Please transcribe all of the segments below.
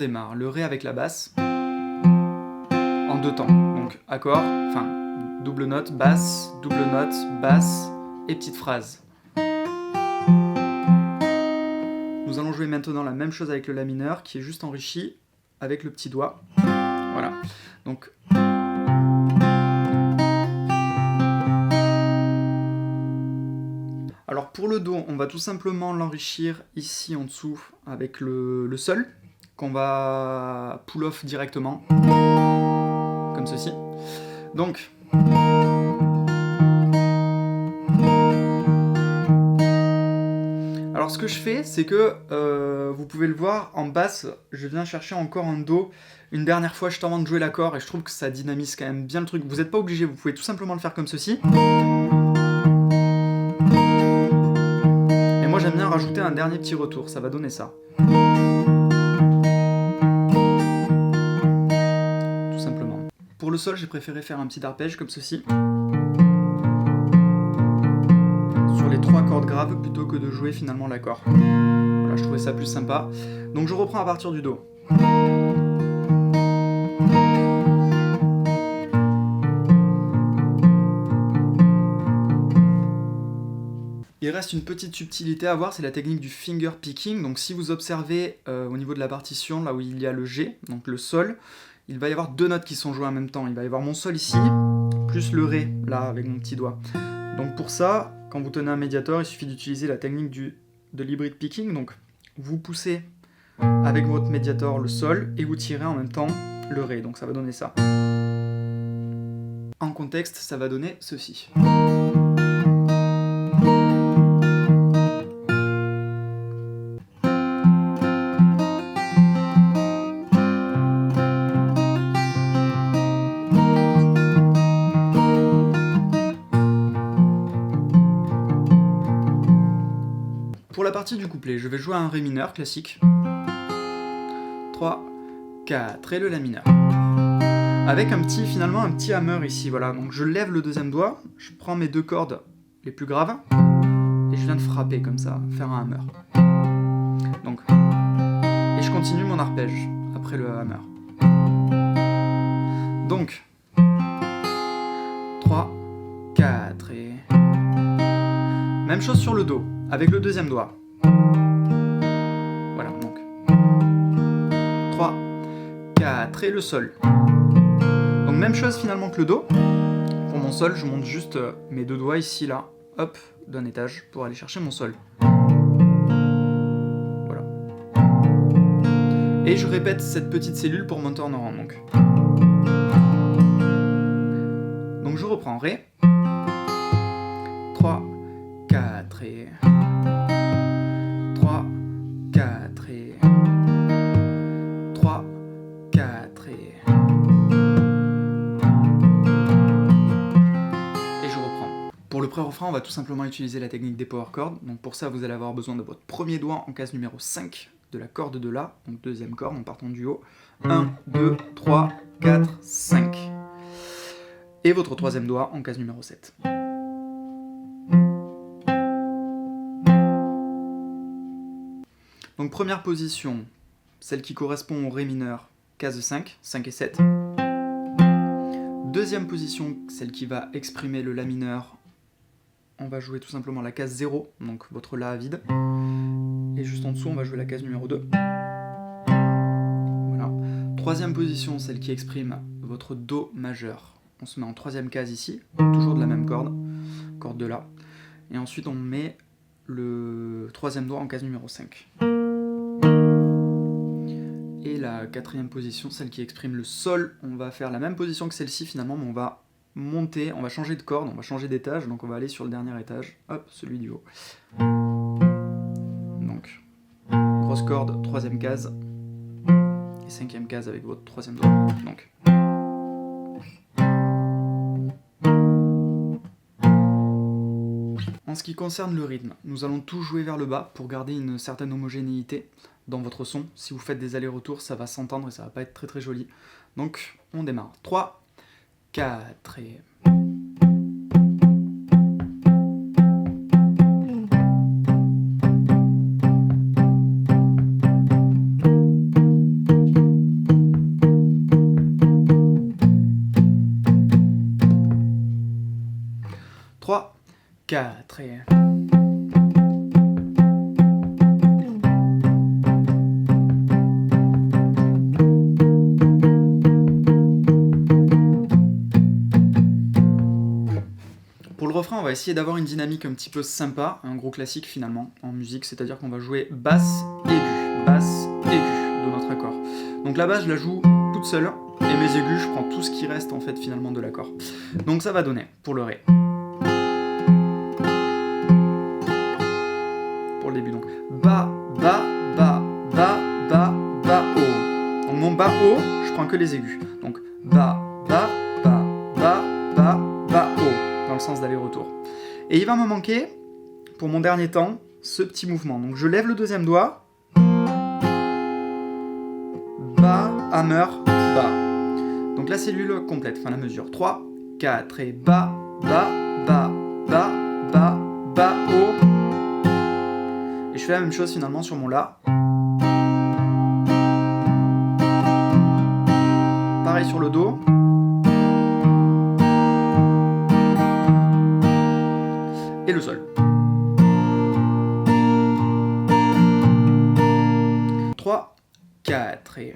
démarre le Ré avec la basse en 2 temps. Donc accord, enfin double note, basse et petite phrase. Nous allons jouer maintenant la même chose avec le La mineur qui est juste enrichi avec le petit doigt. Voilà. Donc alors pour le Do, on va tout simplement l'enrichir ici en dessous avec le Sol, qu'on va pull off directement, comme ceci. Donc, alors ce que je fais, c'est que, vous pouvez le voir, en basse, je viens chercher encore un Do une dernière fois juste avant de jouer l'accord, et je trouve que ça dynamise quand même bien le truc. Vous n'êtes pas obligé, vous pouvez tout simplement le faire comme ceci. Moi j'aime bien rajouter un dernier petit retour, ça va donner ça. Tout simplement. Pour le Sol, j'ai préféré faire un petit arpège comme ceci. Sur les 3 cordes graves plutôt que de jouer finalement l'accord. Voilà, je trouvais ça plus sympa. Donc je reprends à partir du Do. Il reste une petite subtilité à voir, c'est la technique du finger picking. Donc si vous observez au niveau de la partition, là où il y a le G, donc le Sol, il va y avoir 2 notes qui sont jouées en même temps. Il va y avoir mon Sol ici, plus le Ré, là, avec mon petit doigt. Donc pour ça, quand vous tenez un médiator, il suffit d'utiliser la technique de l'hybrid picking. Donc vous poussez avec votre médiator le Sol, et vous tirez en même temps le Ré. Donc ça va donner ça. En contexte, ça va donner ceci. Pour la partie du couplet, je vais jouer un Ré mineur classique. 3, 4 et le La mineur. Avec finalement un petit hammer ici, voilà. Donc je lève le deuxième doigt, je prends mes 2 cordes les plus graves, et je viens de frapper comme ça, faire un hammer. Donc, et je continue mon arpège après le hammer. Donc, 3, 4 et... Même chose sur le Do, avec le deuxième doigt. Voilà, donc 3, 4 et le Sol. Donc même chose finalement que le Do. Pour mon Sol, je monte juste mes 2 doigts ici, là, hop, d'un étage, pour aller chercher mon Sol. Voilà. Et je répète cette petite cellule pour monter en rang, donc. Donc je reprends Ré. 3, 4 et... 3, 4 et... 3, 4 et... Et je reprends. Pour le pré-refrain, on va tout simplement utiliser la technique des power chords. Donc pour ça, vous allez avoir besoin de votre premier doigt en case numéro 5 de la corde de La, donc deuxième corde en partant du haut. 1, 2, 3, 4, 5. Et votre troisième doigt en case numéro 7. Donc première position, celle qui correspond au Ré mineur, case 5, 5 et 7. Deuxième position, celle qui va exprimer le La mineur, on va jouer tout simplement la case 0, donc votre La à vide. Et juste en dessous, on va jouer la case numéro 2. Voilà. Troisième position, celle qui exprime votre Do majeur. On se met en troisième case ici, toujours de la même corde, corde de La. Et ensuite, on met le troisième doigt en case numéro 5. Et la quatrième position, celle qui exprime le Sol, on va faire la même position que celle-ci finalement, mais on va monter, on va changer de corde, on va changer d'étage, donc on va aller sur le dernier étage, hop, celui du haut. Donc, grosse corde, troisième case, et cinquième case avec votre troisième doigt. Donc. En ce qui concerne le rythme, nous allons tout jouer vers le bas pour garder une certaine homogénéité dans votre son. Si vous faites des allers-retours, ça va s'entendre et ça va pas être très très joli. Donc, on démarre. 3, 4 et... 4 et... Pour le refrain, on va essayer d'avoir une dynamique un petit peu sympa, un gros classique finalement en musique, c'est-à-dire qu'on va jouer basse, aigu de notre accord. Donc la basse, je la joue toute seule, et mes aigus, je prends tout ce qui reste en fait finalement de l'accord. Donc ça va donner, pour le Ré. Pour le début, donc ba, ba, ba, ba, ba, ba, o. Donc mon ba, o, je prends que les aigus. Donc ba, ba, ba, ba, ba, ba, o, dans le sens d'aller-retour. Et il va me manquer, pour mon dernier temps, ce petit mouvement. Donc je lève le deuxième doigt, ba, hammer, ba. Donc la cellule complète, enfin la mesure. 3, 4 et ba, ba, ba, ba, ba, ba, o. Et je fais la même chose finalement sur mon la. Pareil sur le do. Et le sol. 3, 4 et...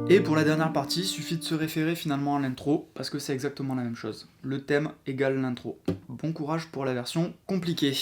Et pour la dernière partie, il suffit de se référer finalement à l'intro, parce que c'est exactement la même chose. Le thème égale l'intro. Bon courage pour la version compliquée.